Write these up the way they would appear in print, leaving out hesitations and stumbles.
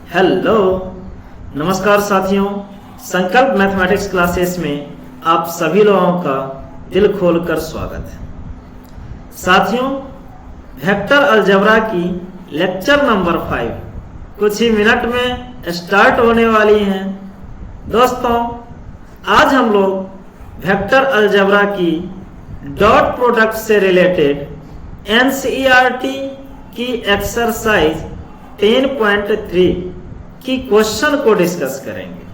Hello, नमस्कार साथियों। संकल्प मैथमेटिक्स क्लासेस में आप सभी लोगों का दिल खोलकर स्वागत है। साथियों, वेक्टर अलजेब्रा की लेक्चर नंबर 5 कुछ ही मिनट में स्टार्ट होने वाली हैं। दोस्तों, आज हम लोग वेक्टर अलजेब्रा की डॉट प्रोडक्ट से रिलेटेड एनसीईआरटी की एक्सरसाइज 10.3 की क्वेश्चन को डिस्कस करेंगे।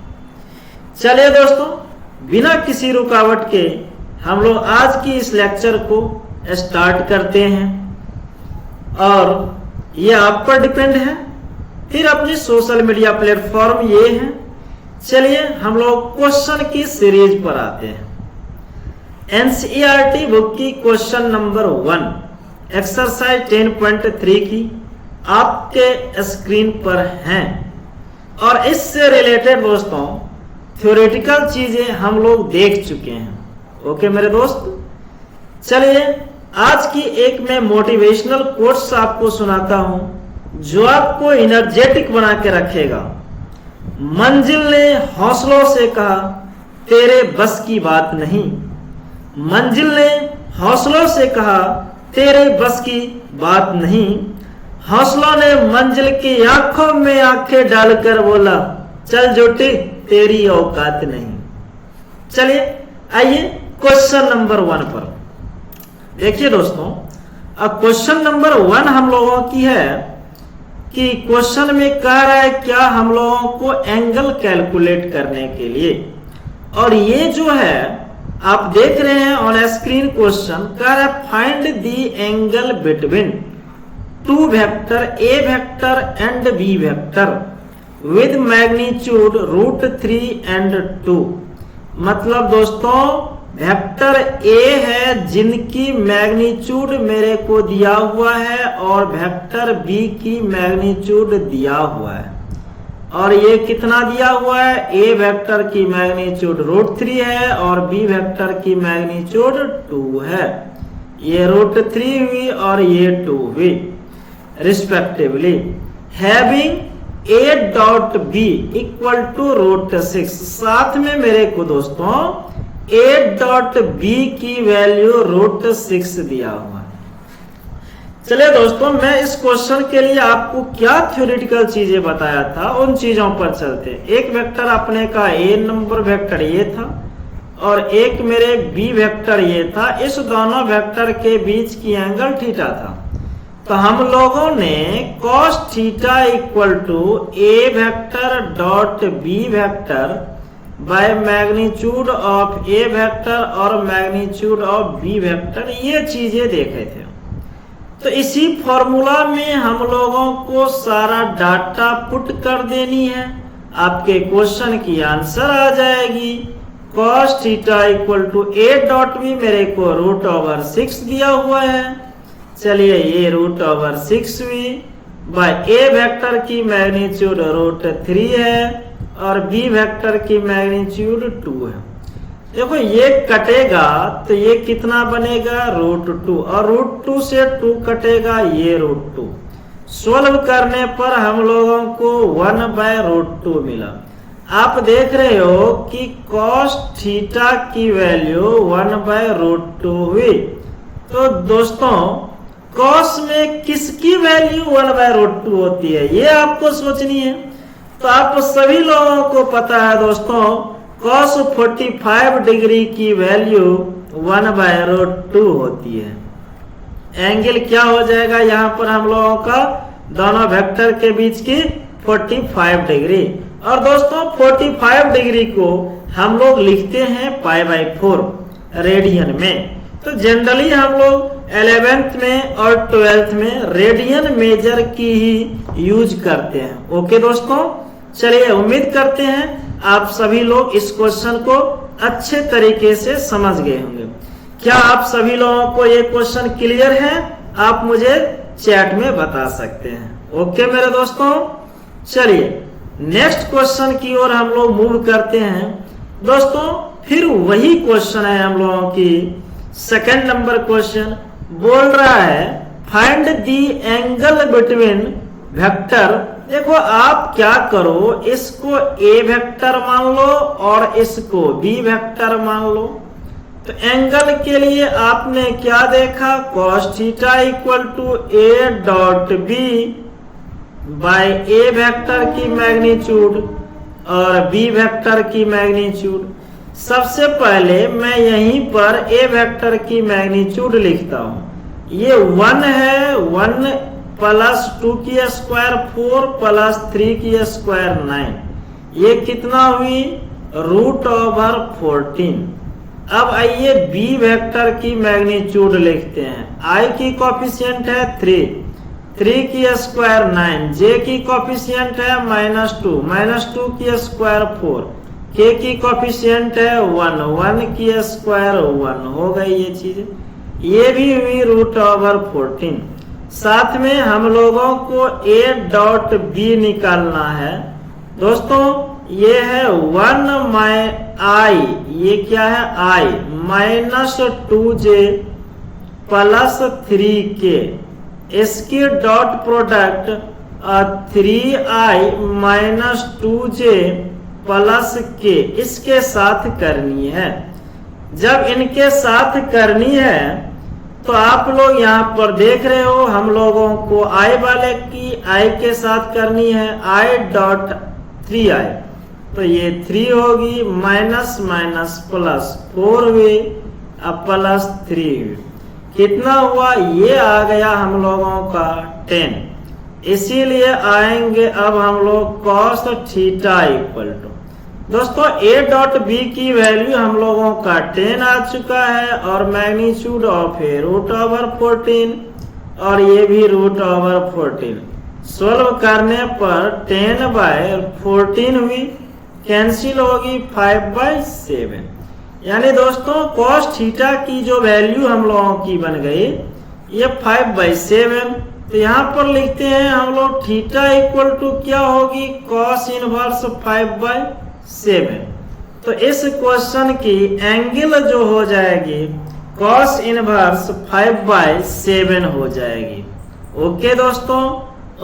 चलिए दोस्तों, बिना किसी रुकावट के हम लोग आज की इस लेक्चर को स्टार्ट करते हैं और ये आप पर डिपेंड है। फिर अपनी सोशल मीडिया प्लेटफॉर्म ये है। चलिए हम लोग क्वेश्चन की सीरीज पर आते हैं। एनसीईआरटी बुक की क्वेश्चन नंबर 1 एक्सरसाइज 10.3 की आपके स्क्रीन पर हैं और इससे रिलेटेड दोस्तों थ्योरेटिकल चीजें हम लोग देख चुके हैं। ओके मेरे दोस्त, चलिए आज की एक मैं मोटिवेशनल कोट्स आपको सुनाता हूं जो आपको एनर्जेटिक बना के रखेगा। मंजिल ने हौसलों से कहा, तेरे बस की बात नहीं। मंजिल ने हौसलों से कहा, तेरे बस की बात नहीं। हौसलों ने मंजिल की आंखों में आंखें डालकर बोला, चल जोटी तेरी औकात नहीं। चलिए आइए क्वेश्चन नंबर 1 पर देखिए दोस्तों। अब क्वेश्चन नंबर 1 हम लोगों की है कि क्वेश्चन में कह रहा है क्या हम लोगों को एंगल कैलकुलेट करने के लिए, और ये जो है आप देख रहे हैं ऑन स्क्रीन क्वेश्चन कह रहा है find the angle between two vector a vector and b vector with magnitude √3 and 2। मतलब दोस्तों वेक्टर ए है जिनकी मैग्नीट्यूड मेरे को दिया हुआ है और वेक्टर बी की मैग्नीट्यूड दिया हुआ है, और ये कितना दिया हुआ है, ए वेक्टर की मैग्नीट्यूड √3 है और बी वेक्टर की मैग्नीट्यूड 2 है। ये √3 हुई और ये 2 हुई respectively. Having a dot b equal to √6। साथ में मेरे को दोस्तों ए डॉट बी की वैल्यू √6 दिया हुआ है। चलिए दोस्तों, मैं इस क्वेश्चन के लिए आपको क्या थ्योरेटिकल चीजें बताया था उन चीजों पर चलते हैं। एक वेक्टर अपने का ए नंबर वेक्टर ये था और एक मेरे बी वेक्टर ये था। इस दोनों वेक्टर के बीच की एंगल थीटा था, तो हम लोगों ने cos theta equal to a vector dot b vector by magnitude of a vector और मैग्नीट्यूड ऑफ बी वेक्टर ये चीजें देखे थे। तो इसी फॉर्मूला में हम लोगों को सारा डाटा पुट कर देनी है, आपके क्वेश्चन की आंसर आ जाएगी। cos theta equal to a dot b मेरे को √6 दिया हुआ है। चलिए ये √6 हुई बाय ए वेक्टर की मैग्नीट्यूड √3 है और बी वेक्टर की मैग्नीट्यूड 2 है। देखो ये कटेगा तो ये कितना बनेगा √2 और √2 से 2 कटेगा ये √2। सोल्व करने पर हम लोगों को 1/√2 मिला। आप देख रहे हो कि cos थीटा की वैल्यू 1/√2 हुई। तो दोस्तों cos में किसकी वैल्यू 1/√2 होती है ये आपको सोचनी है। तो आप सभी लोगों को पता है दोस्तों cos 45 डिग्री की वैल्यू 1/√2 होती है। एंगल क्या हो जाएगा यहाँ पर हम लोगों का दोनों वेक्टर के बीच की 45 डिग्री। और दोस्तों 45 डिग्री को हम लोग लिखते हैं π/4 रेडियन में। तो जनरली हम लोग 11th में और 12th में रेडियन मेजर की ही यूज करते हैं। ओके दोस्तों, चलिए उम्मीद करते हैं आप सभी लोग इस क्वेश्चन को अच्छे तरीके से समझ गए होंगे। क्या आप सभी लोगों को ये क्वेश्चन क्लियर है? आप मुझे चैट में बता सकते हैं। ओके मेरे दोस्तों, चलिए नेक्स्ट क्वेश्चन की ओर हम लोग मूव करते हैं। दोस्तों फिर वही क्वेश्चन है हम लोगों की सेकंड नंबर क्वेश्चन। बोल रहा है find the angle between vector देखो आप क्या करो, इसको ए वेक्टर मान लो और इसको बी वेक्टर मान लो। तो एंगल के लिए आपने क्या देखा, cos theta equal to a dot b by a vector की मैग्नीट्यूड और बी वेक्टर की मैग्नीट्यूड। सबसे पहले मैं यहीं पर ए वेक्टर की मैग्नीट्यूड लिखता हूं। ये 1 है, 1 प्लस 2 की स्क्वायर 4 प्लस 3 की स्क्वायर 9। ये कितना हुई, √14। अब आइए बी वेक्टर की मैग्नीट्यूड लिखते हैं। आई की कोफिशिएंट है 3 की स्क्वायर 9, जे की कोफिशिएंट है -2 की स्क्वायर 4, के की कोफिशिएंट है 1 की स्क्वायर 1। हो गई ये चीज, ये भी हुई √14। साथ में हम लोगों को ए डॉट बी निकालना है। दोस्तों ये है 1 आई, ये क्या है आई, -2j प्लस 3k, इसकी dot product 3i -2j plus k इसके साथ करनी है। जब इनके साथ करनी है तो आप लोग यहाँ पर देख रहे हो, हम लोगों को i वाले की i के साथ करनी है, i डॉट 3i। तो ये 3 होगी, माइनस माइनस प्लस 4 हुई, अब प्लस 3 हुई। कितना हुआ, ये आ गया हम लोगों का 10। इसीलिए आएंगे अब हम लोग cos थीटा इक्वल टू, दोस्तों a डॉट बी की वैल्यू हम लोगों का 10 आ चुका है और मैग्नीट्यूड ऑफ ए √14 और ये भी √14। सोल्व करने पर 10/14 हुई, कैंसिल होगी 5/7। यानी दोस्तों cos थीटा की जो वैल्यू हम लोगों की बन गई ये 5/7। तो यहाँ पर लिखते हैं हम लोग थीटा इक्वल टू क्या होगी, cos इनवर्स 5/7। तो इस क्वेश्चन की एंगल जो हो जाएगी cos इनवर्स 5/7 हो जाएगी। ओके दोस्तों,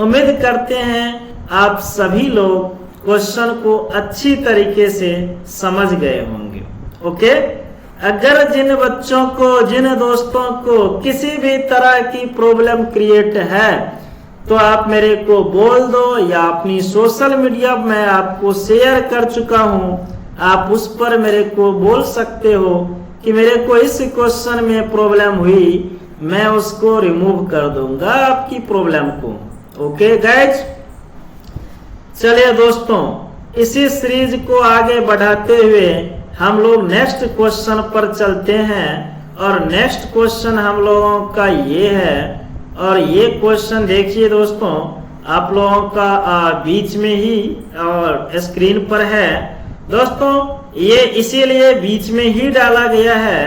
उम्मीद करते हैं आप सभी लोग क्वेश्चन को अच्छी तरीके से समझ गए होंगे। ओके, अगर जिन बच्चों को, जिन दोस्तों को किसी भी तरह की प्रॉब्लम क्रिएट है तो आप मेरे को बोल दो, या अपनी सोशल मीडिया में आपको शेयर कर चुका हूं, आप उस पर मेरे को बोल सकते हो कि मेरे को इस क्वेश्चन में प्रॉब्लम हुई, मैं उसको रिमूव कर दूंगा आपकी प्रॉब्लम को। ओके गाइज, चलिए दोस्तों, इसी सीरीज को आगे बढ़ाते हुए हम लोग नेक्स्ट क्वेश्चन पर चलते हैं। और नेक्स्ट क्वेश्चन हम लोगों का ये है, और ये क्वेश्चन देखिए दोस्तों, आप लोगों का बीच में ही और स्क्रीन पर है। दोस्तों ये इसीलिए बीच में ही डाला गया है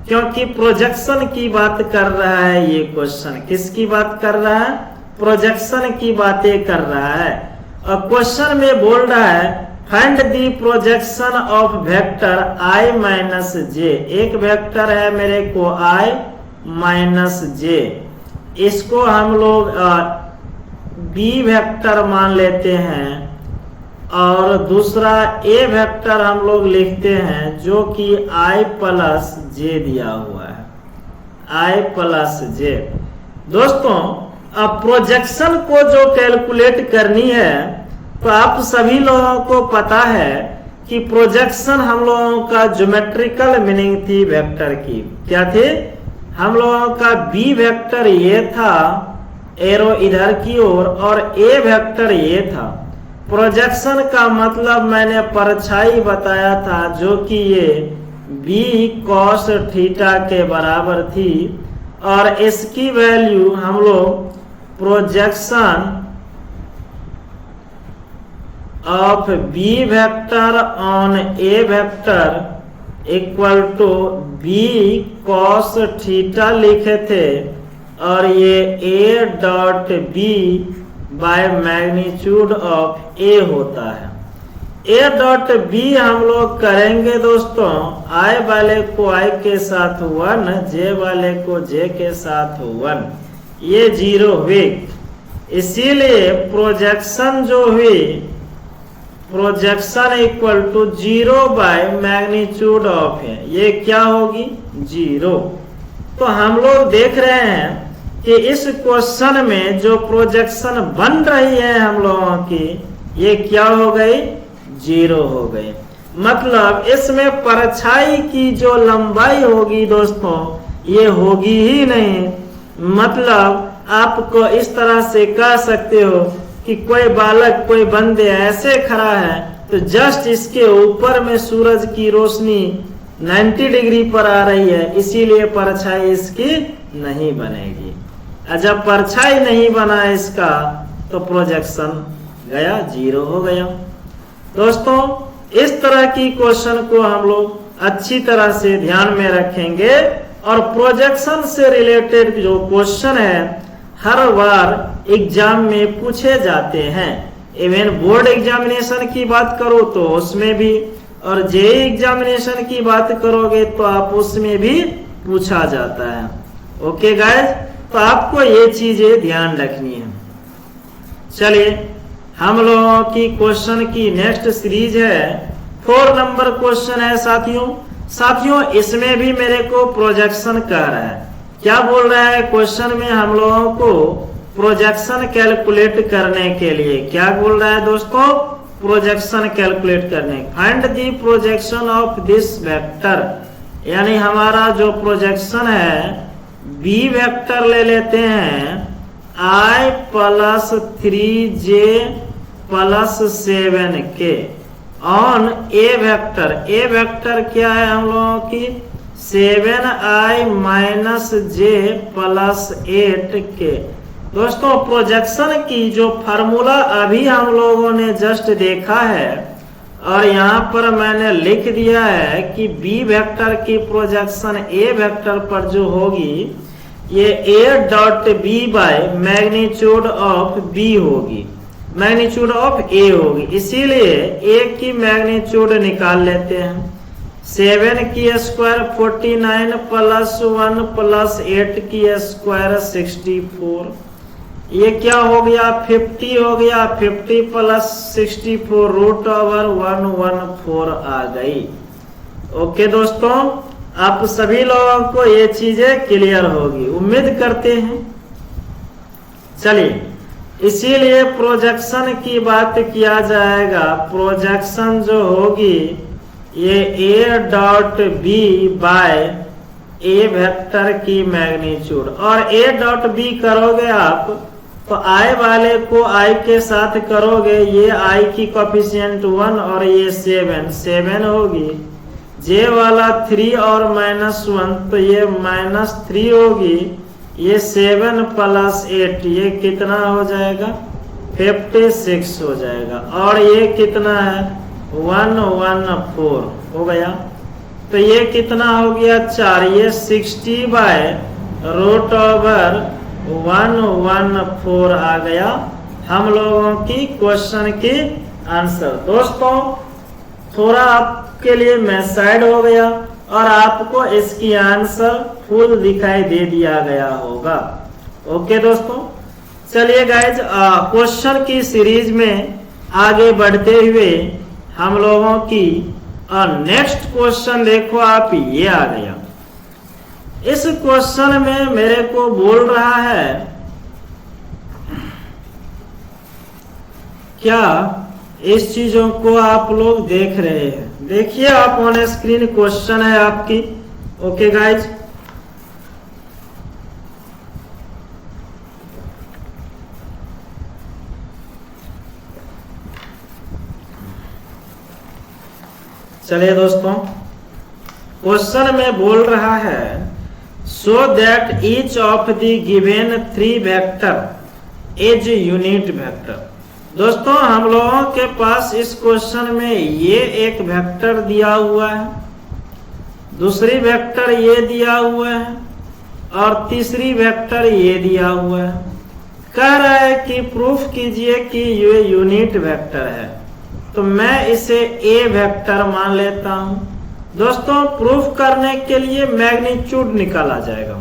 क्योंकि प्रोजेक्शन की बात कर रहा है ये क्वेश्चन। किसकी बात कर रहा है, प्रोजेक्शन की बातें कर रहा है। और क्वेश्चन में बोल रहा है find the projection of vector i minus j. एक वेक्टर है मेरे को i माइनस जे, इसको हम लोग बी वेक्टर मान लेते हैं और दूसरा ए वेक्टर हम लोग लिखते हैं जो कि i प्लस जे दिया हुआ है, i प्लस जे। दोस्तों अब प्रोजेक्शन को जो कैलकुलेट करनी है तो आप सभी लोगों को पता है कि प्रोजेक्शन हम लोगों का ज्योमेट्रिकल मीनिंग थी वेक्टर की। क्या थी, हम लोगों का बी वेक्टर ये था, एरो इधर की ओर, और ए वेक्टर ये था। प्रोजेक्शन का मतलब मैंने परछाई बताया था जो कि ये बी cos थीटा के बराबर थी, और इसकी वैल्यू हम लोग projection of b vector on a vector equal to b cos theta लिखे थे, और ये a dot b by magnitude of a होता है। ए डॉट बी हम लोग करेंगे दोस्तों, आई वाले को आई के साथ 1, जे वाले को जे के साथ 1, ये 0 हुए। इसीलिए प्रोजेक्शन जो हुई, projection equal to 0 by magnitude of है, ये क्या होगी 0। तो हम लोग देख रहे हैं कि इस क्वेश्चन में जो प्रोजेक्शन बन रही है हम लोगों की, ये क्या हो गई 0 हो गई। मतलब इसमें परछाई की जो लंबाई होगी दोस्तों, ये होगी ही नहीं। मतलब आपको इस तरह से कह सकते हो कि कोई बालक, कोई बंदे ऐसे खड़ा है तो जस्ट इसके ऊपर में सूरज की रोशनी 90 डिग्री पर आ रही है, इसीलिए परछाई इसकी नहीं बनेगी। जब परछाई नहीं बना इसका तो प्रोजेक्शन गया 0 हो गया। दोस्तों इस तरह की क्वेश्चन को हम लोग अच्छी तरह से ध्यान में रखेंगे और प्रोजेक्शन से रिलेटेड जो क्वेश्चन है हर बार एग्जाम में पूछे जाते हैं। इवन बोर्ड एग्जामिनेशन की बात करो तो उसमें भी, और जेईई एग्जामिनेशन की बात करोगे तो आप उसमें भी पूछा जाता है। ओके गाइस, तो आपको ये चीजें ध्यान रखनी है। चलिए हम लोगों की क्वेश्चन की नेक्स्ट सीरीज है 4 नंबर क्वेश्चन है साथियों इसमें भी मेरे को प्रोजेक्शन कह रहा है। क्या बोल रहा है क्वेश्चन में हम लोगों को प्रोजेक्शन कैलकुलेट करने के लिए, क्या बोल रहा है दोस्तों, प्रोजेक्शन कैलकुलेट करने, find the projection of this vector. यानी हमारा जो प्रोजेक्शन है बी वेक्टर ले लेते हैं I + 3j + 7k on a vector. A vector क्या है हम लोगों की 7i - j + 8k। दोस्तों प्रोजेक्शन की जो फार्मूला अभी हम लोगों ने जस्ट देखा है और यहाँ पर मैंने लिख दिया है कि बी वेक्टर की प्रोजेक्शन ए वेक्टर पर जो होगी ये a.b bye magnitude of b होगी, मैग्नीट्यूड ऑफ a होगी। इसीलिए a की मैग्नीट्यूड निकाल लेते हैं। 7 की स्क्वायर 49 + 1 + 8 की स्क्वायर 64। ये क्या हो गया 50 हो गया, 50 + 64 √114 आ गई। ओके दोस्तों, आप सभी लोगों को ये चीजें क्लियर होगी उम्मीद करते हैं। चलिए इसीलिए प्रोजेक्शन की बात किया जाएगा। प्रोजेक्शन जो होगी ये a.b बाय a वेक्टर की मैग्नीट्यूड, और a.b करोगे आप तो i वाले को i के साथ करोगे, ये i की कोफिशिएंट 1 और ये 7 होगी। j वाला 3 और -1 तो ये -3 होगी। ये 7 + 8 ये कितना हो जाएगा 56 हो जाएगा, और ये कितना है 114 हो गया। तो ये कितना हो गया 4, ये 60 बाय √114 आ गया हम लोगों की क्वेश्चन की आंसर। दोस्तों थोड़ा आपके लिए मैं साइड हो गया और आपको इसकी आंसर फुल दिखाई दे दिया गया होगा। ओके दोस्तों, चलिए गाइज क्वेश्चन की सीरीज में आगे बढ़ते हुए हम लोगों की नेक्स्ट क्वेश्चन देखो आप, ये आ गया। इस क्वेश्चन में मेरे को बोल रहा है क्या इस चीजों को आप लोग देख रहे हैं, देखिए आप ऑन स्क्रीन क्वेश्चन है आपकी। ओके गाइज, चलिए दोस्तों क्वेश्चन में बोल रहा है so that each of the given 3 vector is unit vector. दोस्तों हम लोगों के पास इस क्वेश्चन में ये एक वेक्टर दिया हुआ है, दूसरी वेक्टर ये दिया हुआ है और तीसरी वेक्टर ये दिया हुआ है। कह रहा है कि प्रूफ कीजिए कि ये यूनिट वेक्टर है, तो मैं इसे ए वेक्टर मान लेता हूं। दोस्तों प्रूफ करने के लिए मैग्नीट्यूड निकाला जाएगा।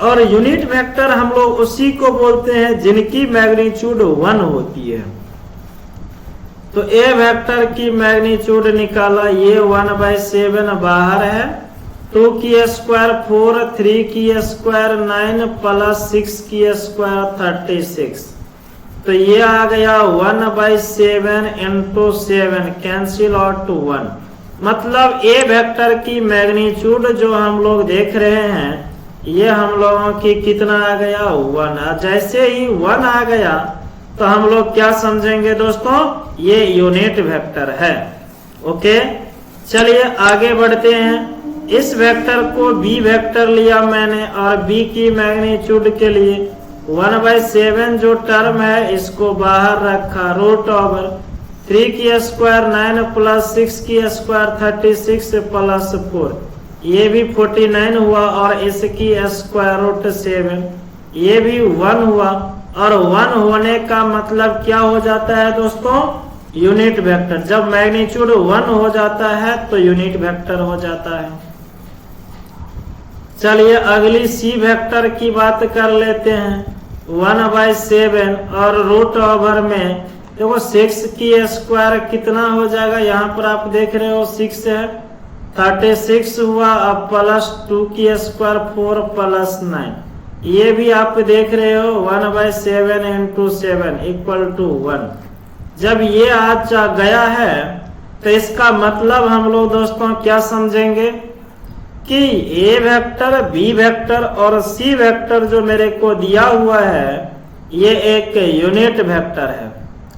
और यूनिट वेक्टर हम लोग उसी को बोलते हैं जिनकी मैग्नीट्यूड 1 होती है। तो ए वेक्टर की मैग्नीट्यूड निकाला, ये 1/7 बाहर है, 2 की स्क्वायर 4, 3 की स्क्वायर 9 प्लस 6 की स्क्वायर 36। तो ये आ गया 1/7 इंटू 7, कैंसिल आउट टू 1। मतलब ए वेक्टर की मैग्नीट्यूड जो हम लोग देख रहे हैं, ये हम लोगों की कितना आ गया 1। जैसे ही 1 आ गया तो हम लोग क्या समझेंगे दोस्तों, ये यूनिट वेक्टर है। ओके, चलिए आगे बढ़ते हैं। इस वेक्टर को बी वेक्टर लिया मैंने और बी की मैग्नीट्यूड के लिए 1/7 जो टर्म है इसको बाहर रखा, रूट ओवर 3 की स्क्वायर 9 प्लस 6 की स्क्वायर 36 प्लस 4, ये भी 49 हुआ और इसकी स्क्वायर रूट 7, ये भी 1 हुआ। और 1 होने का मतलब क्या हो जाता है दोस्तों, यूनिट वेक्टर। जब मैग्नीट्यूड 1 हो जाता है तो यूनिट वेक्टर हो जाता है। चलिए अगली सी वेक्टर की बात कर लेते हैं। 1/7 और रूट ओवर में देखो 6 की स्क्वायर कितना हो जाएगा, यहाँ पर आप देख रहे हो 6 है, 36 हुआ, अब प्लस 2 की स्क्वायर 4 प्लस 9, ये भी आप देख रहे हो 1/7 इंटू 7 इक्वल टू 1। जब ये आ गया है तो इसका मतलब हम लोग दोस्तों क्या समझेंगे कि ए वेक्टर, बी वेक्टर और सी वेक्टर जो मेरे को दिया हुआ है ये एक यूनिट वेक्टर है।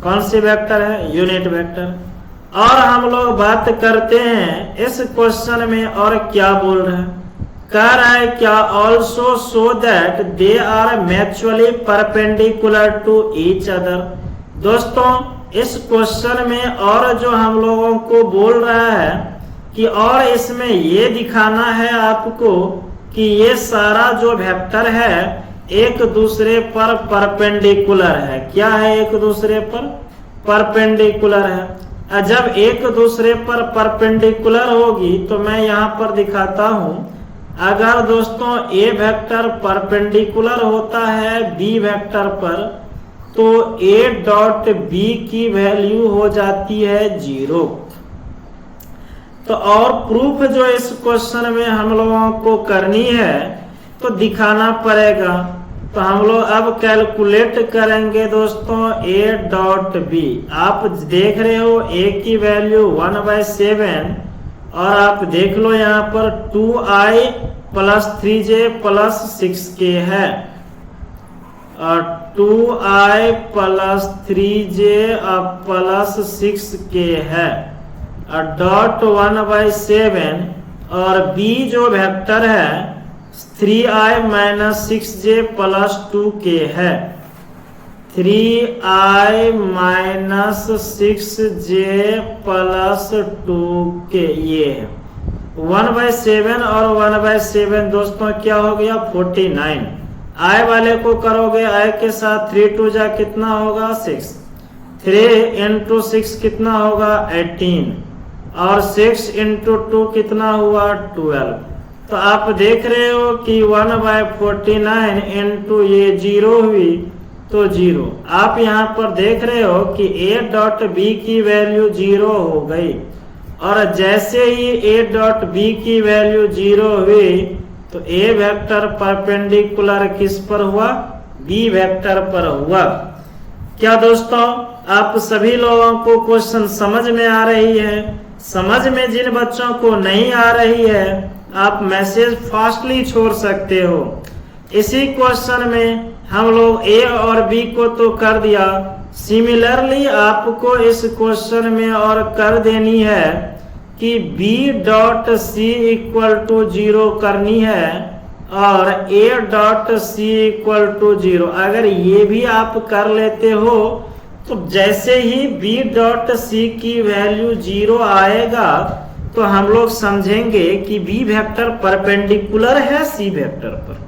कौन सी वेक्टर है, यूनिट वेक्टर। और हम लोग बात करते हैं इस क्वेश्चन में और क्या बोल रहे हैं, कह रहा है क्या, also so that they are mutually perpendicular to each other. दोस्तों इस क्वेश्चन में और जो हम लोगों को बोल रहा है कि और इसमें ये दिखाना है आपको कि ये सारा जो वेक्टर है एक दूसरे पर परपेंडिकुलर है। क्या है, एक दूसरे पर परपेंडिकुलर है। जब एक दूसरे पर परपेंडिकुलर होगी तो मैं यहाँ पर दिखाता हूं, अगर दोस्तों ए वेक्टर परपेंडिकुलर होता है बी वेक्टर पर तो ए डॉट बी की वैल्यू हो जाती है 0। तो और प्रूफ जो इस क्वेश्चन में हम लोगों को करनी है तो दिखाना पड़ेगा। तो हम लोग अब कैलकुलेट करेंगे दोस्तों ए डॉट बी। आप देख रहे हो ए की वैल्यू 1/7 और आप देख लो यहाँ पर 2i plus 3j plus 6k है और 2i plus 3j plus 6k है और डॉट 1/7 और b जो वेक्टर है 3i minus 6j plus 2k है। 3i minus 6j plus 2k ये है 1/7 और 1/7 दोस्तों क्या हो गया 49। i वाले को करोगे i के साथ 3 2 जा कितना होगा 6, 3 इंटू 6 कितना होगा 18 और 6 इंटू 2 कितना हुआ 12। तो आप देख रहे हो कि 1/49 इंटू ये 0 हुई तो 0। आप यहाँ पर देख रहे हो कि a डॉट बी की वैल्यू 0 हो गई और जैसे ही a डॉट बी की वैल्यू 0 हुई तो a वेक्टर परपेंडिकुलर किस पर हुआ, b वेक्टर पर हुआ। क्या दोस्तों आप सभी लोगों को क्वेश्चन समझ में आ रही है? समझ में जिन बच्चों को नहीं आ रही है आप मैसेज फास्टली छोड़ सकते हो। इसी क्वेश्चन में हम लोग ए और बी को तो कर दिया, सिमिलरली आपको इस क्वेश्चन में और कर देनी है कि b dot c equal to 0 करनी है और a dot c equal to 0। अगर ये भी आप कर लेते हो तो जैसे ही बी डॉट सी की वैल्यू 0 आएगा तो हम लोग समझेंगे कि बी वेक्टर परपेंडिकुलर है सी वेक्टर पर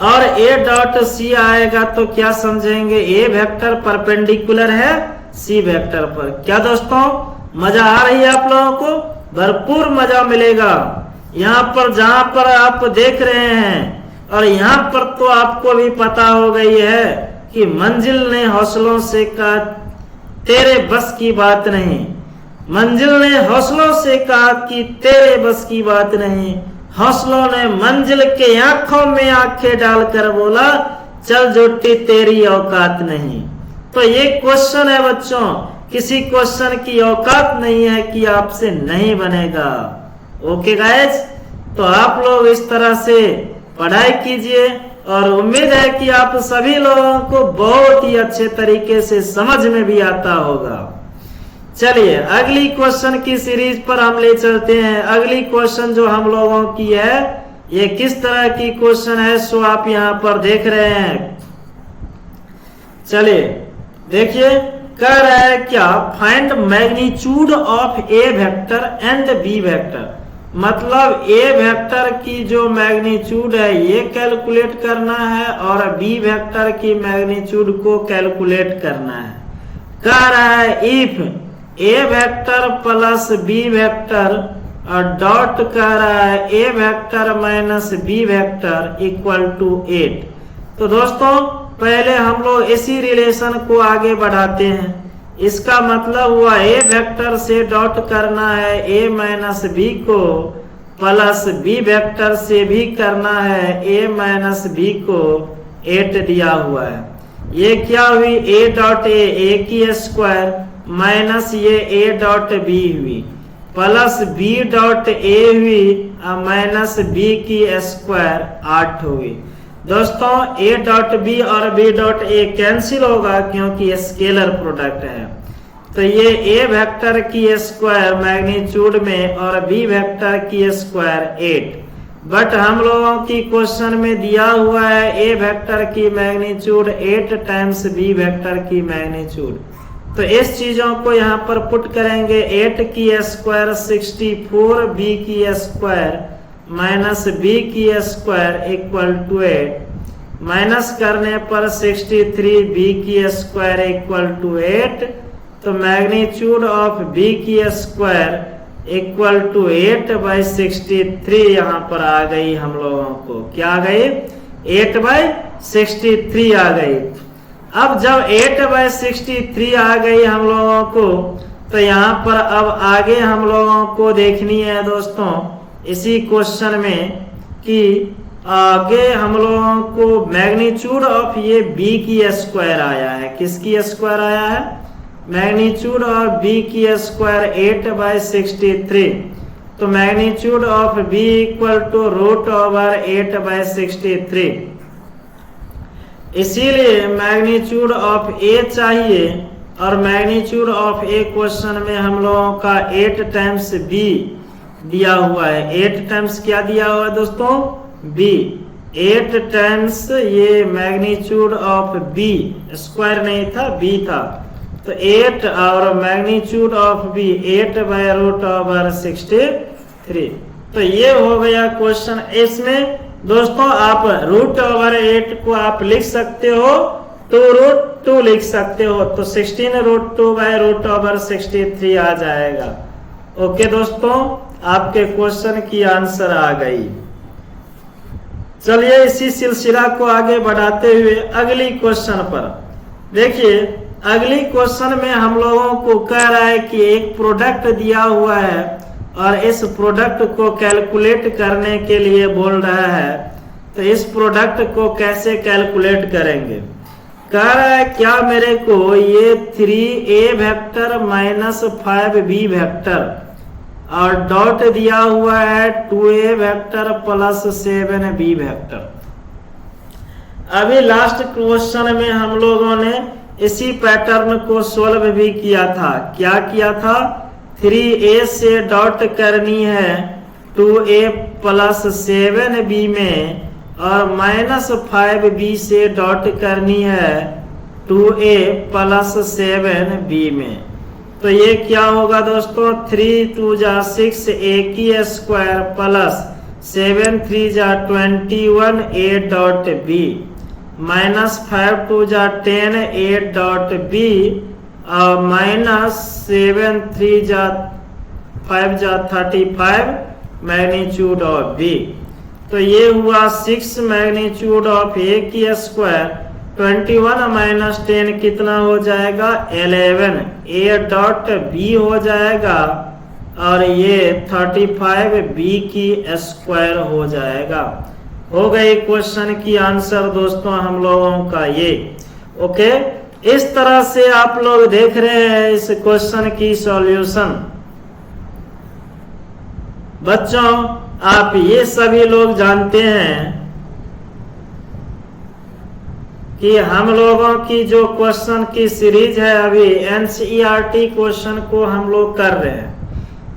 और ए डॉट सी आएगा तो क्या समझेंगे ए वेक्टर परपेंडिकुलर है सी वेक्टर पर। क्या दोस्तों मजा आ रही है आप लोगों को? भरपूर मजा मिलेगा। यहाँ पर जहां पर आप देख रहे हैं और यहाँ पर तो आपको भी पता हो गई है कि मंजिल ने हौसलों से कहा तेरे बस की बात नहीं, मंजिल ने हौसलों से कहा कि तेरे बस की बात नहीं, हौसलों ने मंजिल के आंखों में आंखें डालकर बोला चल जोटी तेरी औकात नहीं। तो ये क्वेश्चन है बच्चों, किसी क्वेश्चन की औकात नहीं है कि आपसे नहीं बनेगा। ओके गाइस, तो आप लोग इस तरह से पढ़ाई कीजिए और उम्मीद है कि आप सभी लोगों को बहुत ही अच्छे तरीके से समझ में भी आता होगा। चलिए अगली क्वेश्चन की सीरीज पर हम ले चलते हैं। अगली क्वेश्चन जो हम लोगों की है ये किस तरह की क्वेश्चन है सो आप यहाँ पर देख रहे हैं। चलिए देखिए, कह रहा है क्या find magnitude of a vector and b vector, मतलब ए वेक्टर की जो मैग्नीट्यूड है ये कैलकुलेट करना है और बी वेक्टर की मैग्नीट्यूड को कैलकुलेट करना है। कह रहा है if a vector plus b vector और डॉट कह रहा है a vector minus b vector equal to 8। तो दोस्तों पहले हम लोग इसी रिलेशन को आगे बढ़ाते हैं। इसका मतलब हुआ ए वेक्टर से डॉट करना है ए माइनस बी को, प्लस बी वेक्टर से भी करना है ए माइनस बी को 8 दिया हुआ है। ये क्या हुई ए डॉट ए की स्क्वायर माइनस ये ए डॉट बी हुई, प्लस बी डॉट ए हुई माइनस बी की स्क्वायर 8 हुई। दोस्तों ए डॉट बी और बी डॉट ए कैंसिल होगा क्योंकि स्केलर प्रोडक्ट है। तो ये ए वेक्टर की स्क्वायर मैग्नीट्यूड में और बी वेक्टर की स्क्वायर 8, बट हम लोगों की क्वेश्चन में दिया हुआ है ए वेक्टर की मैग्नीट्यूड 8 टाइम्स बी वेक्टर की मैग्नीट्यूड। तो इस चीजों को यहाँ पर पुट करेंगे, 8 की स्क्वायर 64 बी की स्क्वायर माइनस बी की स्क्वायर इक्वल टू 8, माइनस करने पर 63 बी की स्क्वायर इक्वल टू 8। तो मैग्नीट्यूड ऑफ बी की स्क्वायर इक्वल टू 8/63 यहाँ पर आ गई हम लोगों को। क्या आ गई? 8/63 आ गई। अब जब 8/63 आ गई हम लोगों को, तो यहाँ पर अब आगे हम लोगों को देखनी है दोस्तों इसी क्वेश्चन में कि आगे हम लोगों को मैग्नीट्यूड ऑफ ये b की स्क्वायर आया है। किसकी स्क्वायर आया है? मैग्नीट्यूड ऑफ b की स्क्वायर 8/63। तो magnitude of b equal to root over 8/63। इसीलिए मैग्नीट्यूड ऑफ a चाहिए और मैग्नीट्यूड ऑफ a क्वेश्चन में हम लोगों का 8 टाइम्स b दिया हुआ है। 8 टाइम्स क्या दिया हुआ है दोस्तों? b। 8 टाइम्स ये मैग्नीट्यूड ऑफ b, स्क्वायर नहीं था b था, तो 8 और मैग्नीट्यूड ऑफ b 8/√63। तो ये हो गया क्वेश्चन। इसमें दोस्तों आप √8 को आप लिख सकते हो, 2√2 लिख सकते हो, तो 16√2/√63 आ जाएगा। ओके दोस्तों, आपके क्वेश्चन की आंसर आ गई। चलिए इसी सिलसिला को आगे बढ़ाते हुए अगली क्वेश्चन पर देखिए। अगली क्वेश्चन में हम लोगों को कह रहा है कि एक प्रोडक्ट दिया हुआ है और इस प्रोडक्ट को कैलकुलेट करने के लिए बोल रहा है। तो इस प्रोडक्ट को कैसे कैलकुलेट करेंगे? कह रहा है क्या मेरे को ये 3a vector minus 5b vector और डॉट दिया हुआ है 2a vector plus 7b vector. अभी लास्ट क्वेश्चन में हम लोगों ने इसी पैटर्न को सोल्व भी किया था। क्या किया था? 3a से डॉट करनी है 2a प्लस 7b में और माइनस 5b से डॉट करनी है 2a प्लस 7b में। तो ये क्या होगा दोस्तों? 3 2 जा 6 a की स्क्वायर प्लस 7 3 जा 21 a डॉट b माइनस 5 2 जा 10 a डॉट b और माइनस 7 3 जा 5 जा 35 मैग्नीट्यूड ऑफ b। तो ये हुआ 6 मैग्नीट्यूड ऑफ ए की स्क्वायर, 21 माइनस 10 कितना हो जाएगा 11, ए डॉट बी हो जाएगा और ये 35 बी की स्क्वायर हो जाएगा। हो गई क्वेश्चन की आंसर दोस्तों हम लोगों का ये। ओके, इस तरह से आप लोग देख रहे हैं इस क्वेश्चन की सॉल्यूशन। बच्चों आप ये सभी लोग जानते हैं कि हम लोगों की जो क्वेश्चन की सीरीज है अभी एनसीईआरटी क्वेश्चन को हम लोग कर रहे हैं।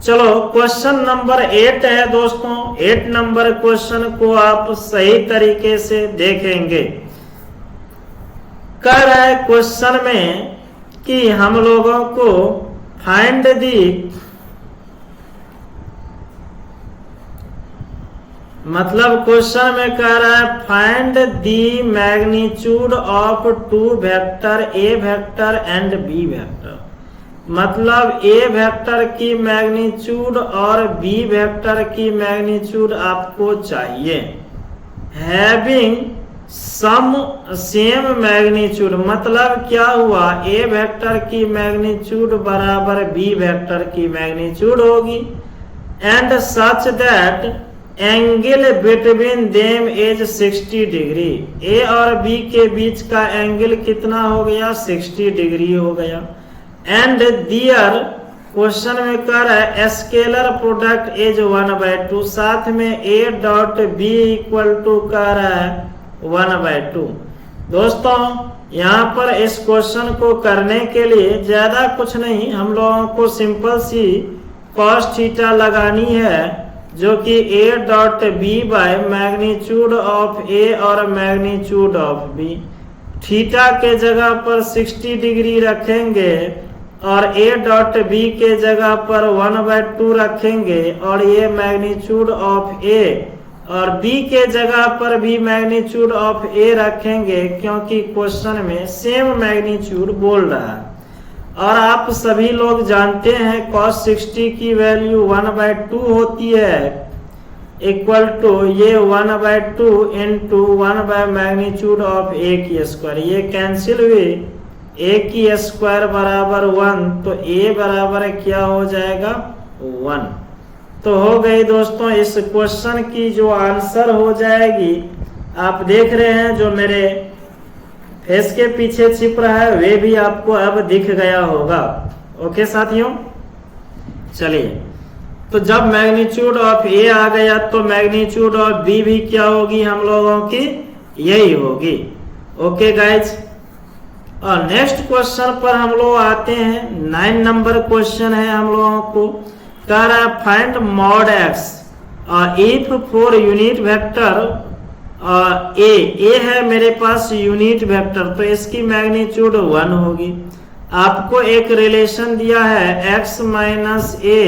चलो क्वेश्चन नंबर 8 है दोस्तों। 8 नंबर क्वेश्चन को आप सही तरीके से देखेंगे। कह रहा है क्वेश्चन में कि हम लोगों को फाइंड दी, मतलब क्वेश्चन में कह रहा है find the magnitude of 2 vector a vector and b vector. मतलब ए वेक्टर की मैग्नीट्यूड और बी वेक्टर की मैग्नीट्यूड आपको चाहिए। हैविंग सम सेम मैग्नीट्यूड, मतलब क्या हुआ, ए वेक्टर की मैग्नीट्यूड बराबर बी वेक्टर की मैग्नीट्यूड होगी and such that angle between them is 60 डिग्री। ए और बी के बीच का एंगल कितना हो गया 60 डिग्री हो गया। एंड दियर क्वेश्चन में कह रहा है स्केलर प्रोडक्ट इज 1/2, साथ में a dot b equal to कह रहा है 1/2। दोस्तों यहाँ पर इस क्वेश्चन को करने के लिए ज्यादा कुछ नहीं, हम लोगों को सिंपल सी cos थीटा लगानी है जो कि a dot b by magnitude of a और मैग्नीट्यूड ऑफ बी। थीटा के जगह पर 60 डिग्री रखेंगे और ए डॉट बी के जगह पर 1/2 रखेंगे और ये मैग्नीट्यूड ऑफ ए और बी के जगह पर भी मैग्नीट्यूड ऑफ ए रखेंगे क्योंकि क्वेश्चन में सेम मैग्नीट्यूड बोल रहा है। और आप सभी लोग जानते हैं cos 60 की वैल्यू 1/2 होती है, इक्वल टू ये 1/2 इंटू 1 बाय मैग्नीट्यूड ऑफ ए की स्क्वायर। ये कैंसिल हुई, ए की स्क्वायर बराबर 1, तो ए बराबर क्या हो जाएगा 1। तो हो गई दोस्तों इस क्वेश्चन की जो आंसर हो जाएगी, आप देख रहे हैं जो मेरे फेस के पीछे छिप रहा है वे भी आपको अब दिख गया होगा। ओके साथियों, चलिए तो जब मैग्नीट्यूड ऑफ ए आ गया तो मैग्नीट्यूड ऑफ बी भी क्या होगी हम लोगों की यही होगी। ओके गाइज, और नेक्स्ट क्वेश्चन पर हम लोग आते हैं। 9 नंबर क्वेश्चन है हम लोगों को। कह रहा है find mod x if for unit vector A है मेरे पास यूनिट वेक्टर, तो इसकी मैग्नीट्यूड 1 होगी। आपको एक रिलेशन दिया है x minus a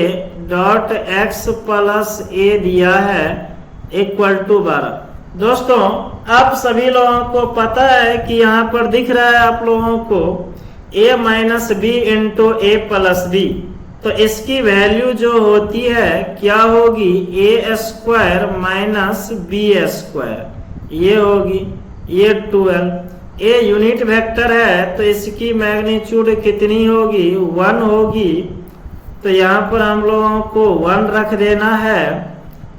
dot x plus a दिया है इक्वल टू 12। दोस्तों आप सभी लोगों को पता है कि यहाँ पर दिख रहा है आप लोगों को a minus b into a plus b, तो इसकी वैल्यू जो होती है क्या होगी a square minus b square, ये होगी ये 12। ए यूनिट वेक्टर है तो इसकी मैग्नीट्यूड कितनी होगी 1 होगी, तो यहाँ पर हम लोगों को 1 रख देना है,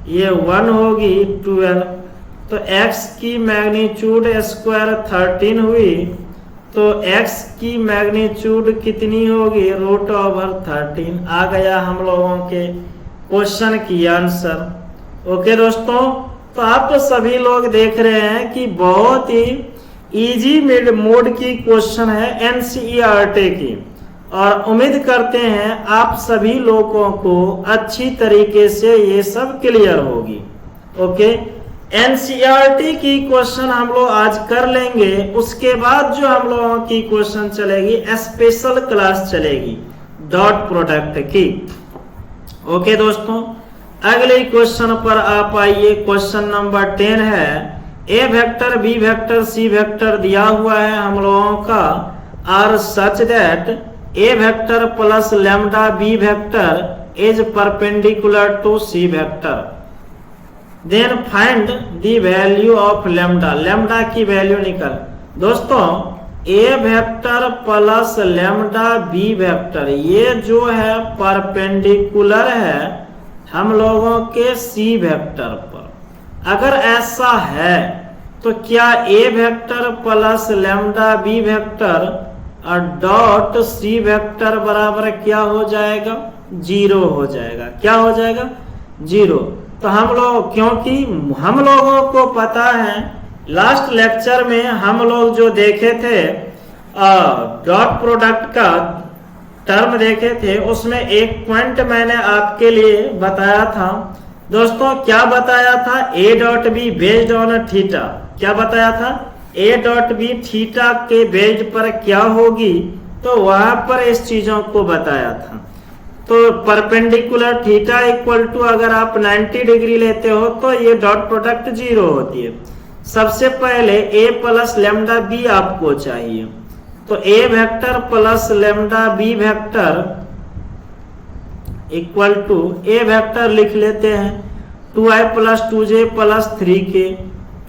ये 1 होगी 12। तो x की मैग्नीट्यूड स्क्वायर 13 हुई, तो x की मैग्नीट्यूड कितनी होगी √13। आ गया हम लोगों के क्वेश्चन की आंसर। ओके दोस्तों, तो आप तो सभी लोग देख रहे हैं कि बहुत ही इजी मोड की क्वेश्चन है एनसीईआरटी की, और उम्मीद करते हैं आप सभी लोगों को अच्छी तरीके से ये सब क्लियर होगी। ओके, एनसीईआरटी की क्वेश्चन हम लोग आज कर लेंगे, उसके बाद जो हम लोगों की क्वेश्चन चलेगी स्पेशल क्लास चलेगी डॉट प्रोडक्ट की। ओके दोस्तों, अगले क्वेश्चन पर आप आइए। क्वेश्चन नंबर 10 है a vector b vector c vector दिया हुआ है हम लोगों का, are such that a vector plus lambda b vector is perpendicular to c vector. Then find the value of lambda, lambda की वैल्यू निकल। दोस्तों ए vector plus lambda B vector ये जो है परपेंडिकुलर है हम लोगों के सी वेक्टर पर। अगर ऐसा है तो क्या a vector plus lambda B vector और डॉट सी वेक्टर बराबर क्या हो जाएगा? 0 हो जाएगा। क्या हो जाएगा? 0। तो हम लोग, क्योंकि हम लोगों को पता है लास्ट लेक्चर में हम लोग जो देखे थे डॉट प्रोडक्ट का टर्म देखे थे, उसमें एक पॉइंट मैंने आपके लिए बताया था। दोस्तों क्या बताया था? ए dot be based on theta. क्या बताया था? ए डॉट बी थीटा के बेस्ड पर क्या होगी, तो वहां पर इस चीजों को बताया था। तो परपेंडिकुलर थीटा इक्वल टू अगर आप 90 डिग्री लेते हो तो ये डॉट प्रोडक्ट 0 होती है। सबसे पहले ए प्लस लेमडा बी आपको चाहिए, तो a vector plus lambda B vector equal to a vector लिख लेते हैं 2i plus 2j plus 3k,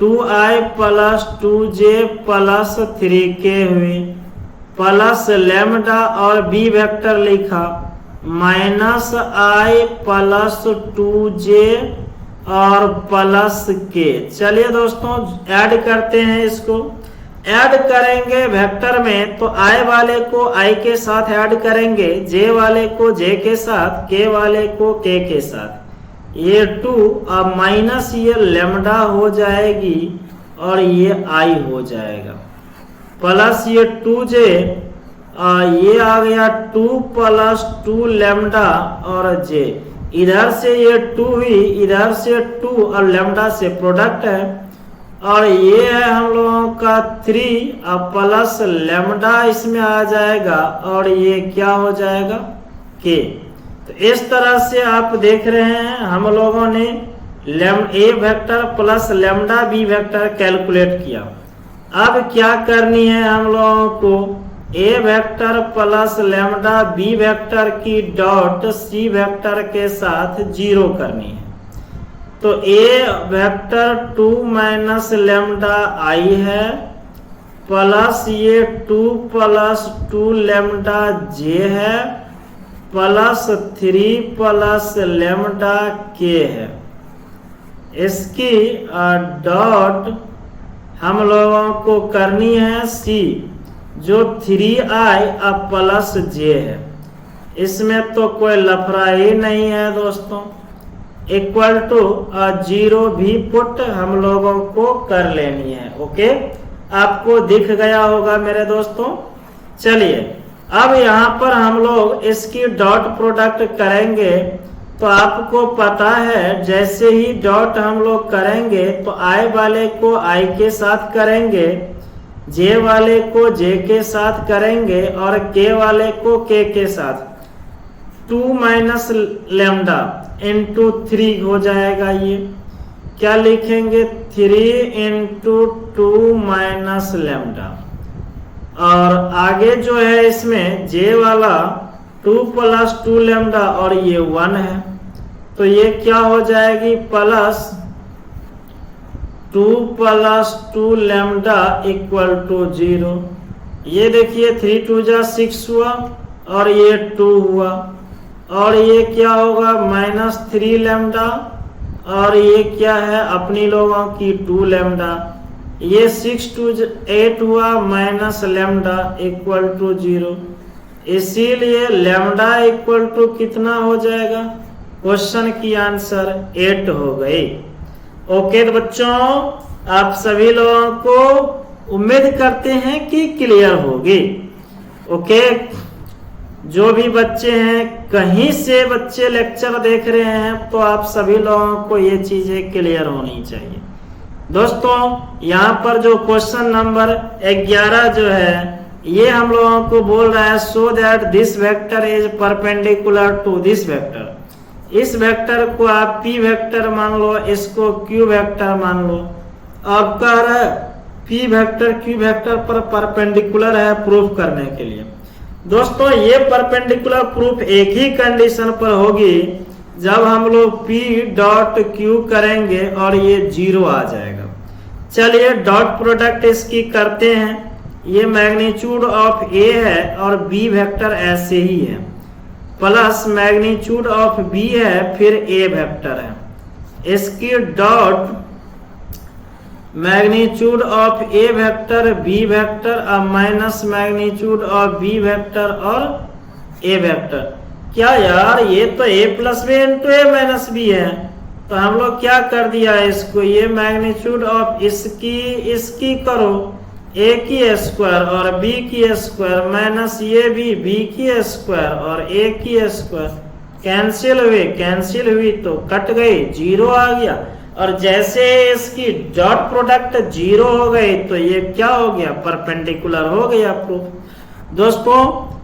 2i plus 2j plus 3k हुई, प्लस लेमडा और बी वेक्टर लिखा माइनस i प्लस 2j और प्लस k। चलिए दोस्तों ऐड करते हैं, इसको ऐड करेंगे वेक्टर में तो i वाले को i के साथ ऐड करेंगे, j वाले को j के साथ, k वाले को k के साथ। ये 2 और माइनस ये लेमडा हो जाएगी और ये i हो जाएगा, प्लस ये 2j ये आ गया 2 प्लस 2 लेमडा और j, इधर से ये 2 हुई, इधर से 2 और लेमडा से प्रोडक्ट है, और ये है हम लोगों का 3 और प्लस लेमडा इसमें आ जाएगा और ये क्या हो जाएगा? k। तो इस तरह से आप देख रहे हैं हम लोगों ने a vector plus lambda B vector calculate किया। अब क्या करनी है हम लोगों को? A vector plus lambda B vector की डॉट सी वेक्टर के साथ 0 करनी है। तो a vector 2 minus lambda i है, प्लस ये 2 प्लस 2 लेमडा जे है, प्लस 3 प्लस लेमडा के है। इसकी डॉट हम लोगों को करनी है सी, जो 3i अब प्लस जे है। इसमें तो कोई लफड़ा ही नहीं है दोस्तों। इक्वल टू 0 भी पुट हम लोगों को कर लेनी है। ओके, आपको दिख गया होगा मेरे दोस्तों। चलिए अब यहाँ पर हम लोग इसकी डॉट प्रोडक्ट करेंगे तो आपको पता है जैसे ही डॉट हम लोग करेंगे तो i वाले को i के साथ करेंगे, j वाले को j के साथ करेंगे और k वाले को k के साथ। 2 माइनस लेमडा इंटू 3 हो जाएगा। ये क्या लिखेंगे? 3 इंटू 2 माइनस लेमडा, और आगे जो है इसमें j वाला 2 प्लस 2 लेमडा और ये 1 है, तो ये क्या हो जाएगी? Plus 2 plus 2 lambda equal to 0। ये देखिए 3 2 जा 6 हुआ और ये 2 हुआ, और ये क्या होगा? माइनस 3 लेमडा, और ये क्या है अपनी लोगों की 2 लेमडा। ये 6 2 8 हुआ माइनस लेमडा इक्वल टू 0। इसीलिए लेमडा इक्वल टू कितना हो जाएगा? क्वेश्चन की आंसर 8 हो गई। ओके तो बच्चों आप सभी लोगों को उम्मीद करते हैं कि क्लियर होगी। ओके, जो भी बच्चे हैं कहीं से बच्चे लेक्चर देख रहे हैं तो आप सभी लोगों को ये चीजें क्लियर होनी चाहिए। दोस्तों यहाँ पर जो क्वेश्चन नंबर 11 जो है ये हम लोगों को बोल रहा है so that this vector is perpendicular to this vector. इस वेक्टर को आप p वेक्टर मान लो, इसको q वेक्टर मान लो। अब कह रहा है p वेक्टर q वेक्टर पर परपेंडिकुलर है प्रूफ करने के लिए। दोस्तों ये परपेंडिकुलर प्रूफ एक ही कंडीशन पर होगी जब हम लोग P डॉट Q करेंगे और ये 0 आ जाएगा। चलिए डॉट प्रोडक्ट इसकी करते हैं। ये मैग्नीट्यूड ऑफ A है और B वेक्टर ऐसे ही है, प्लस मैग्नीट्यूड ऑफ B है, फिर A वेक्टर है। इसकी dot magnitude of A vector B vector और minus magnitude of B vector और A वेक्टर। क्या यार, ये तो A plus b into A minus b है, तो हम लोग क्या कर दिया है इसको, ये मैग्नीट्यूड ऑफ इसकी करो A की स्क्वायर और B की स्क्वायर माइनस ये भी B की स्क्वायर और A की स्क्वायर, कैंसिल हुई तो कट गई, 0 आ गया। और जैसे इसकी डॉट प्रोडक्ट 0 हो गई तो ये क्या हो गया, परपेंडिकुलर हो गया प्रूफ। दोस्तों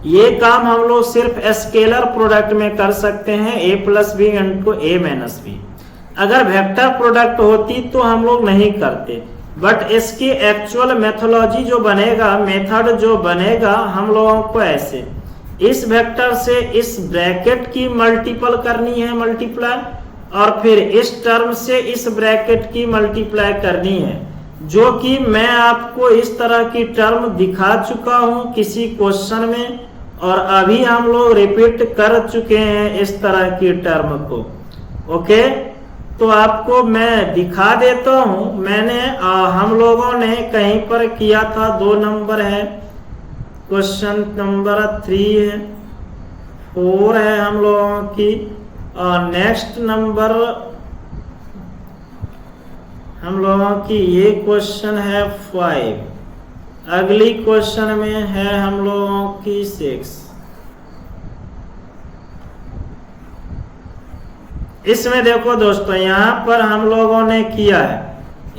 ये काम हम लोग सिर्फ स्केलर प्रोडक्ट में कर सकते हैं, A plus b into A minus b. अगर वेक्टर प्रोडक्ट होती तो हम लोग नहीं करते, बट इसकी एक्चुअल मेथोलॉजी जो बनेगा, मेथड जो बनेगा हम लोगों को ऐसे, इस वेक्टर से इस ब्रैकेट की मल्टीपल करनी है, मल्टीप्लाई, और फिर इस टर्म से इस ब्रैकेट की मल्टीप्लाई करनी है, जो कि मैं आपको इस तरह की टर्म दिखा चुका हूं किसी क्वेश्चन में, और अभी हम लोग रिपीट कर चुके हैं इस तरह की टर्म को। ओके, तो आपको मैं दिखा देता हूं। मैंने हम लोगों ने कहीं पर किया था, 2 नंबर है, क्वेश्चन नंबर 3 है, 4 है हम लोगों की, और नेक्स्ट नंबर हम लोगों की ये क्वेश्चन है 5, अगली क्वेश्चन में है हम लोगों की 6। इसमें देखो दोस्तों, यहां पर हम लोगों ने किया है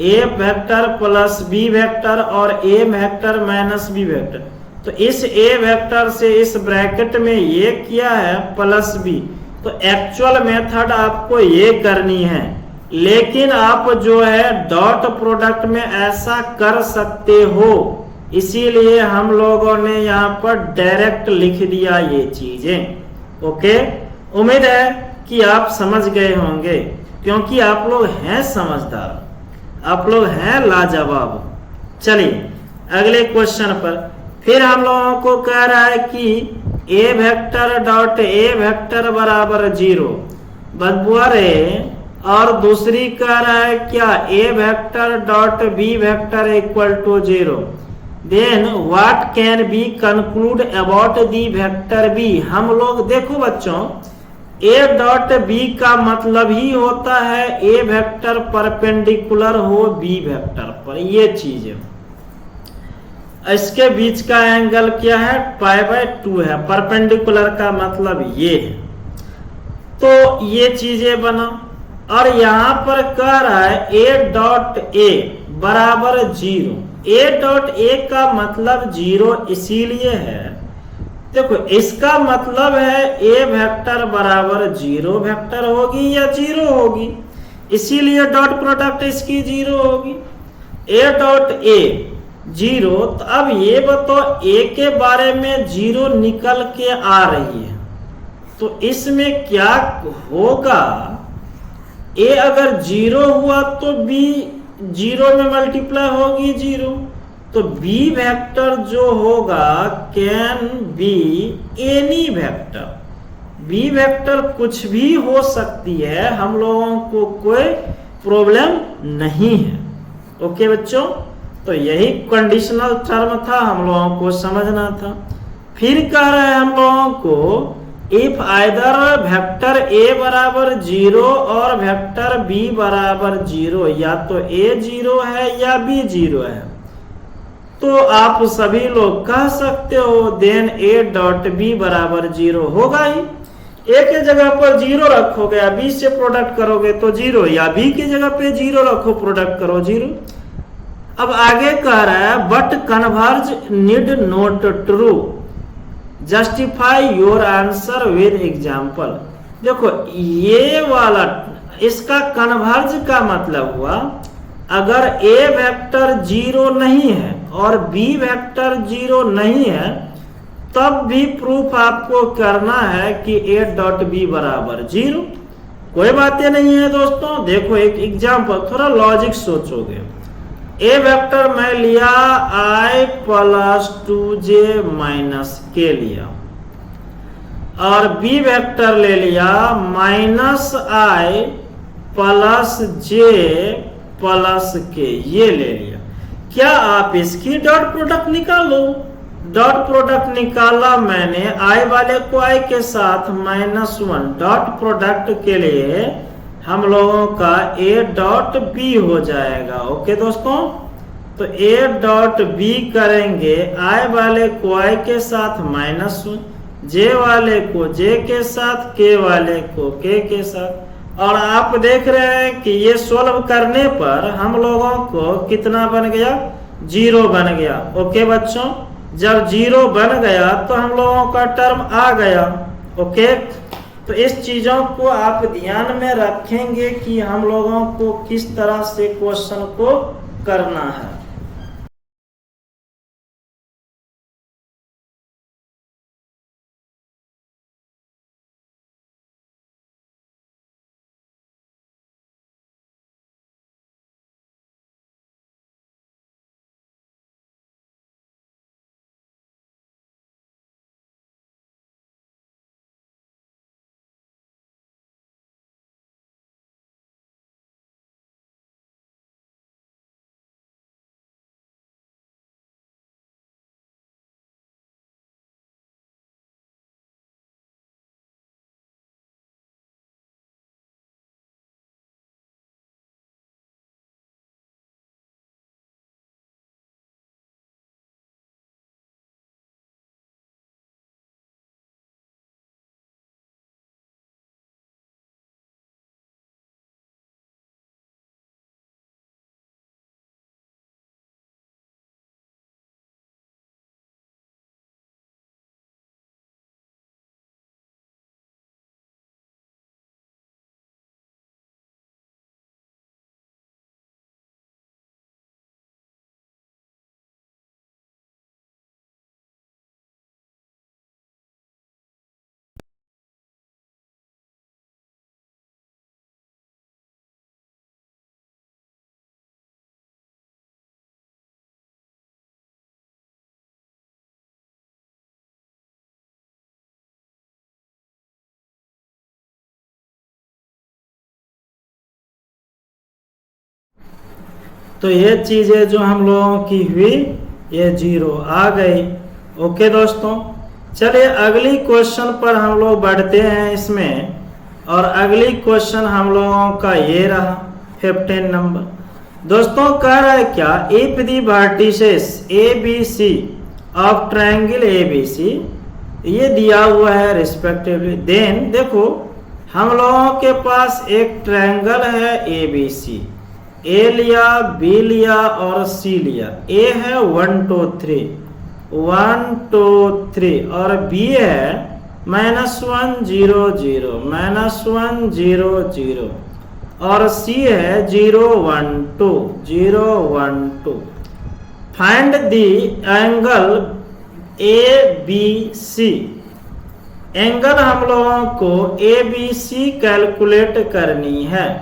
A vector plus B vector और A vector minus B vector. तो इस A वेक्टर से इस ब्रैकेट में ये किया है प्लस B, तो एक्चुअल मेथड आपको ये करनी है, लेकिन आप जो है डॉट प्रोडक्ट में ऐसा कर सकते हो, इसीलिए हम लोगों ने यहाँ पर डायरेक्ट लिख दिया ये चीजें। ओके, उम्मीद है कि आप समझ गए होंगे, क्योंकि आप लोग हैं समझदार, आप लोग हैं लाजवाब। चलिए अगले क्वेश्चन पर, फिर हम लोगों को कह रहा है कि A vector dot A vector बराबर 0 बदबुआ रे, और दूसरी कह रहा है क्या, A vector dot B vector equal to 0, then what can be concluded about the vector B। हम लोग देखो बच्चों, A डॉट B का मतलब ही होता है A वेक्टर परपेंडिकुलर हो B वेक्टर पर, ये चीज है। इसके बीच का एंगल क्या है, π/2 है, परपेंडिकुलर का मतलब ये है। तो ये चीजें बना, और यहां पर कह रहा है A डॉट A बराबर 0। A डॉट A का मतलब 0 इसीलिए है, देखो इसका मतलब है A वेक्टर बराबर 0 वेक्टर होगी या 0 होगी, इसीलिए डॉट प्रोडक्ट इसकी 0 होगी। A डॉट A 0, तो अब ये बताओ A के बारे में 0 निकल के आ रही है, तो इसमें क्या होगा, A अगर 0 हुआ तो B 0 में मल्टीप्लाई होगी 0, तो B वेक्टर जो होगा can be any vector. B vector कुछ भी हो सकती है, हम लोगों को कोई प्रॉब्लम नहीं है। ओके बच्चों, तो यही कंडीशनल टर्म था, हम लोगों को समझना था। फिर कह रहे हैं हम लोगों को, इफ आइदर वेक्टर A बराबर 0 और वेक्टर B बराबर 0, या तो A 0 है या B 0 है, तो आप सभी लोग कह सकते हो देन A डॉट B बराबर 0 होगा ही। A के जगह पर 0 रखोगे या B से प्रोडक्ट करोगे तो 0, या B की जगह पे 0 रखो प्रोडक्ट करो 0। अब आगे कह रहा है but converge need not true, justify your answer with example. देखो ये वाला, इसका कन्वर्ज का मतलब हुआ, अगर A वेक्टर 0 नहीं है और B वेक्टर 0 नहीं है, तब भी प्रूफ आपको करना है कि A डॉट B बराबर 0। कोई बातें नहीं है दोस्तों। देखो एक एग्जाम्पल, थोड़ा लॉजिक सोचोगे। ए वेक्टर मैं लिया i प्लस 2j माइनस के लिया, और बी वेक्टर ले लिया minus i plus j plus के, ये ले लिया। क्या आप इसकी डॉट प्रोडक्ट निकालो? डॉट प्रोडक्ट निकाला मैंने, i वाले को i के साथ -1, डॉट प्रोडक्ट के लिए हम लोगों का a डॉट b हो जाएगा। ओके दोस्तों, तो a डॉट b करेंगे, i वाले को i के साथ -1, j वाले को j के साथ, k वाले को k के साथ। और आप देख रहे हैं कि ये सोल्व करने पर हम लोगों को कितना बन गया? 0 बन गया। ओके बच्चों, जब 0 बन गया तो हम लोगों का टर्म आ गया। ओके, तो इस चीजों को आप ध्यान में रखेंगे कि हम लोगों को किस तरह से क्वेश्चन को करना है। तो ये चीजें जो हम लोगों की हुई, ये 0 आ गई। ओके दोस्तों, चलिए अगली क्वेश्चन पर हम लोग बढ़ते हैं इसमें। और अगली क्वेश्चन हम लोगों का ये रहा 15 नंबर। दोस्तों कह रहा है क्या? If the vertices ABC of triangle ABC, ये दिया हुआ है रिस्पेक्टिवली, देन देखो हम लोगों के पास एक ट्रायंगल है ABC, A लिया, B लिया और C लिया। A है 1 2 3, 1 2 3, और B है -1 0 0, -1 0 0, और C है 0 1 2, 0 1 2। Find the angle ABC। Angle हम लोगों को ABC कैलकुलेट करनी है।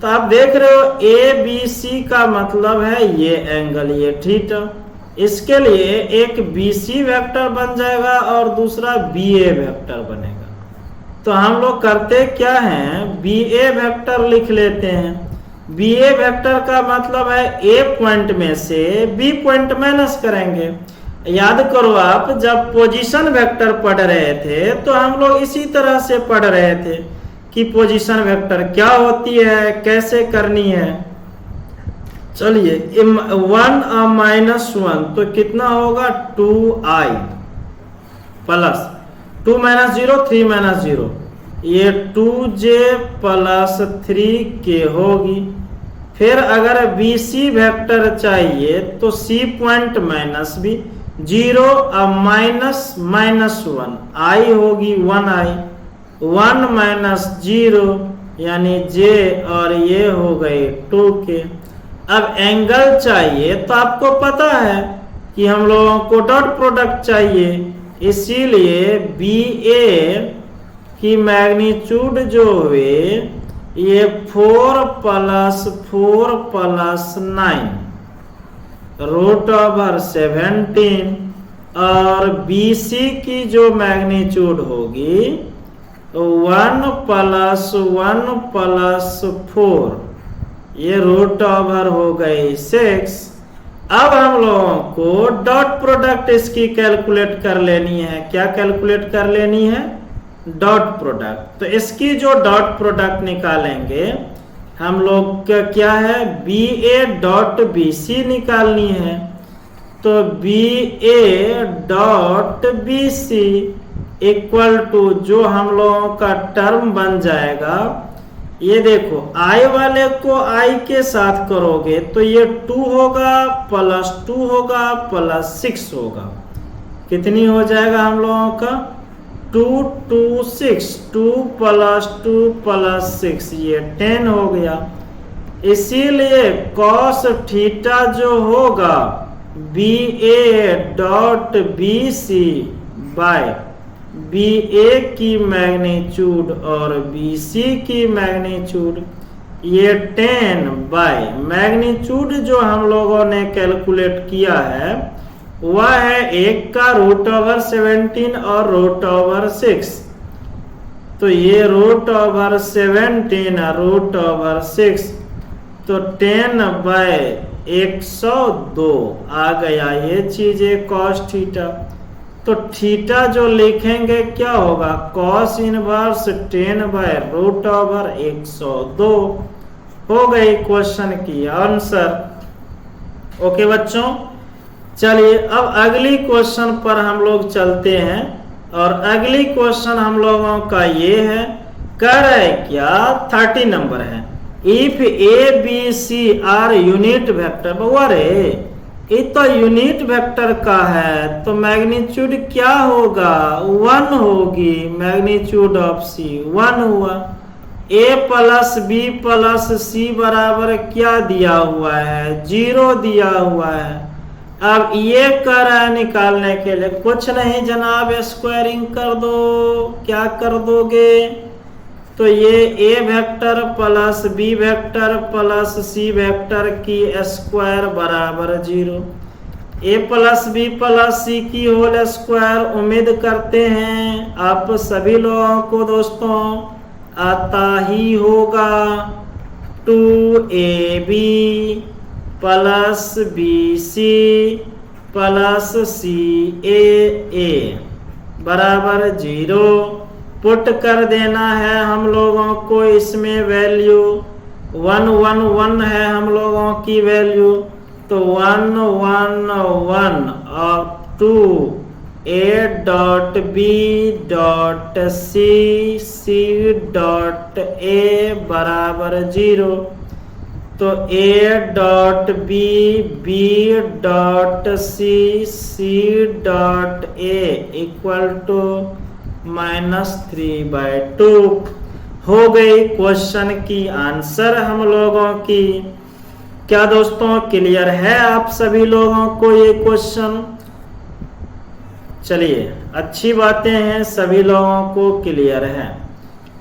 तो आप देख रहे हो ABC का मतलब है ये एंगल, ये थीटा। इसके लिए एक BC वेक्टर बन जाएगा और दूसरा BA वेक्टर बनेगा। तो हम लोग करते क्या हैं, BA वेक्टर लिख लेते हैं। BA वेक्टर का मतलब है A पॉइंट में से B पॉइंट माइनस करेंगे। याद करो आप जब पोजीशन वेक्टर पढ़ रहे थे तो हम लोग इसी तरह से पढ़ रहे थे कि पोजीशन वेक्टर क्या होती है, कैसे करनी है। चलिए 1 -1 तो कितना होगा 2i प्लस 2 - 0 3 - 0, ये 2j प्लस 3k होगी। फिर अगर BC वेक्टर चाहिए तो C point minus B, 0 -1 i होगी 1i, 1 - 0 यानी j, और ये हो गए 2k। अब एंगल चाहिए तो आपको पता है कि हम लोगों को डॉट प्रोडक्ट चाहिए, इसीलिए BA की मैग्नीट्यूड जो हुए ये 4 + 4 + 9 √17 और BC की जो मैग्नीट्यूड होगी 1 + 1 + 4 ये √ हो गई 6। अब हम लोगों को डॉट प्रोडक्ट इसकी कैलकुलेट कर लेनी है। क्या कैलकुलेट कर लेनी है? Dot product. तो इसकी जो डॉट प्रोडक्ट निकालेंगे हम लोग क्या है, BA डॉट BC निकालनी है। तो BA dot BC equal to जो हम लोगों का टर्म बन जाएगा, ये देखो I वाले को I के साथ करोगे तो ये 2 होगा +2 होगा +6 होगा। कितनी हो जाएगा हम लोगों का? 2 2 6 2 + 2 + 6 ये 10 हो गया। इसीलिए cos थीटा जो होगा BA dot BC by BA की मैग्नीट्यूड और BC की मैग्नीट्यूड ये 10 बाय मैग्नीट्यूड जो हम लोगों ने कैलकुलेट किया है वह है 1 का √17 और √6। तो ये √17 √6 तो 10 बाय 102 आ गया ये चीजें cos थीटा। तो थीटा जो लिखेंगे क्या होगा? cos इनवर्स 10 बाय √102 हो गई क्वेश्चन की आंसर। ओके बच्चों, चलिए अब अगली क्वेश्चन पर हम लोग चलते हैं। और अगली क्वेश्चन हम लोगों का ये है, कह रहा है क्या 30 नंबर है, if ABC are unit vector. अरे ये तो यूनिट वेक्टर का है तो मैग्नीट्यूड क्या होगा? 1 होगी। मैग्नीट्यूड ऑफ C 1 हुआ। A + B + C बराबर क्या दिया हुआ है? 0 दिया हुआ है। अब ये कह रहा है निकालने के लिए, कुछ नहीं जनाब, स्क्वायरिंग कर दो। क्या कर दोगे? तो ये A vector + B vector + C vector की स्क्वायर बराबर 0। A + B + C की होल स्क्वायर उम्मीद करते हैं आप सभी लोगों को दोस्तों आता ही होगा। 2AB + BC + CAA बराबर 0 पुट कर देना है हम लोगों को। इसमें वैल्यू 1 1 1 है हम लोगों की वैल्यू, तो 1 1 1 और 2 A dot B dot C dot A बराबर 0। तो A dot B dot C dot A equal to -3/2 हो गई क्वेश्चन की आंसर हम लोगों की। क्या दोस्तों क्लियर है आप सभी लोगों को ये क्वेश्चन? चलिए अच्छी बातें हैं, सभी लोगों को क्लियर है।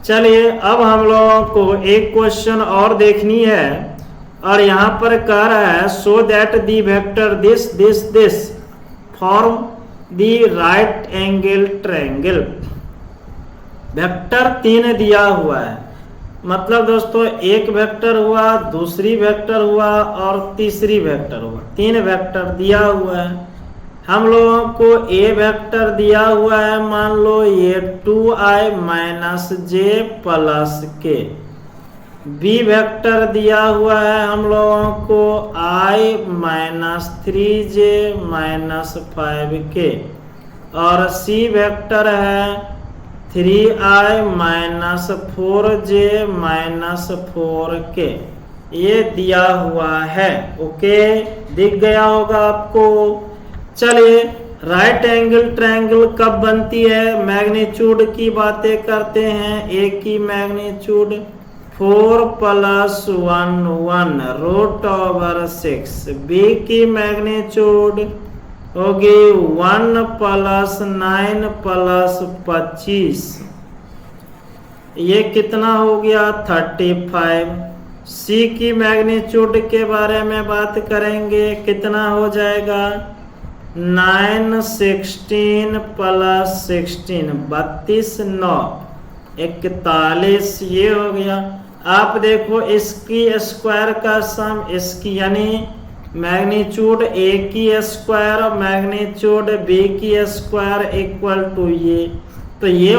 चलिए अब हम लोगों को एक क्वेश्चन और देखनी है और यहाँ पर कह रहा है so that the vector this form the right angle triangle. Vector 3 दिया हुआ है, मतलब दोस्तों एक वेक्टर हुआ, दूसरी वेक्टर हुआ और तीसरी वेक्टर हुआ। 3 वेक्टर दिया हुआ है। हम लोगों को A वेक्टर दिया हुआ है, मान लो ये 2i - j + k। B vector दिया हुआ है हम लोगों को i - 3j - 5k। और C वेक्टर है 3i - 4j - 4k। ये दिया हुआ है। ओके, दिख गया होगा आपको। चलिए राइट एंगल ट्रायंगल कब बनती है? मैग्नीट्यूड की बातें करते हैं। A की मैग्नीट्यूड 4 + 1 1 √6। B की मैग्नीट्यूड होगी 1 + 9 + 25 ये कितना हो गया 35। सी की मैग्नीट्यूड के बारे में बात करेंगे, कितना हो जाएगा 9 16 प्लस 16 32 9 41, ये हो गया। आप देखो इसकी स्क्वायर का सम इसकी यानी मैग्नीट्यूड ए की स्क्वायर और मैग्नीट्यूड बी की स्क्वायर इक्वल टू ये, तो ये